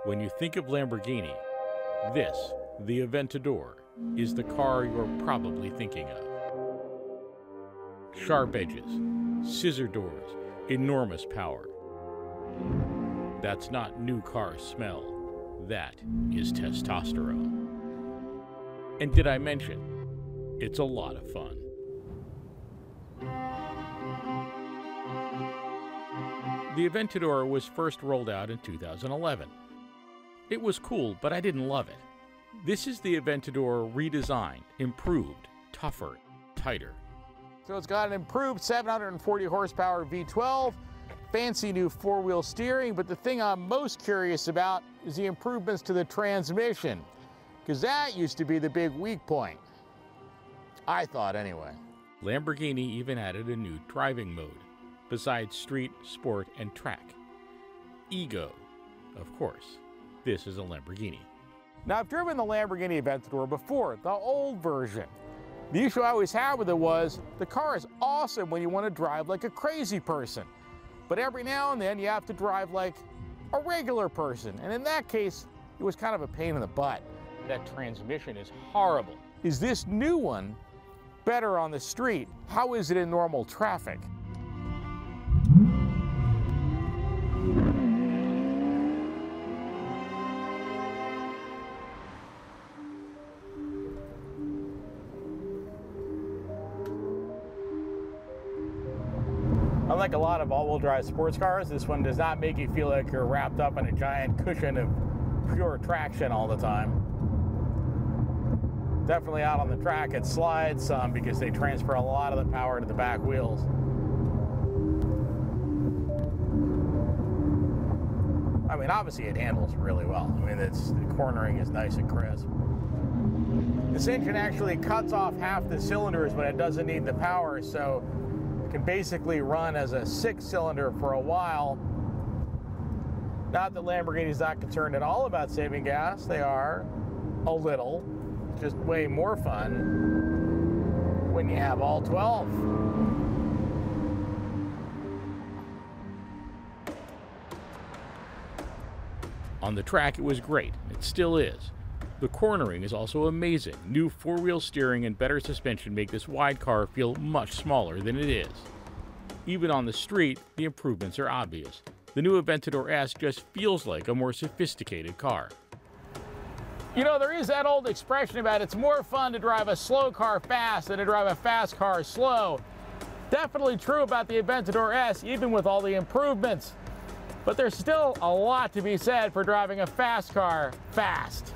When you think of Lamborghini, this, the Aventador, is the car you're probably thinking of. Sharp edges, scissor doors, enormous power. That's not new car smell. That is testosterone. And did I mention, it's a lot of fun. The Aventador was first rolled out in 2011. It was cool, but I didn't love it. This is the Aventador redesigned, improved, tougher, tighter. So it's got an improved 740 horsepower V12, fancy new four-wheel steering, but the thing I'm most curious about is the improvements to the transmission, because that used to be the big weak point. I thought anyway. Lamborghini even added a new driving mode, besides street, sport, and track. Ego, of course. This is a Lamborghini. Now, I've driven the Lamborghini Aventador before, the old version. The issue I always had with it was the car is awesome when you want to drive like a crazy person. But every now and then you have to drive like a regular person. And in that case, it was kind of a pain in the butt. That transmission is horrible. Is this new one better on the street? How is it in normal traffic? Unlike a lot of all-wheel drive sports cars, this one does not make you feel like you're wrapped up in a giant cushion of pure traction all the time. Definitely out on the track it slides some because they transfer a lot of the power to the back wheels. I mean, obviously it handles really well. I mean, the cornering is nice and crisp. This engine actually cuts off half the cylinders when it doesn't need the power, so can basically run as a 6-cylinder for a while. Not that Lamborghini's not concerned at all about saving gas. They are a little. It's just way more fun when you have all 12. On the track, it was great. It still is. The cornering is also amazing. New four-wheel steering and better suspension make this wide car feel much smaller than it is. Even on the street, the improvements are obvious. The new Aventador S just feels like a more sophisticated car. You know, there is that old expression about it's more fun to drive a slow car fast than to drive a fast car slow. Definitely true about the Aventador S, even with all the improvements. But there's still a lot to be said for driving a fast car fast.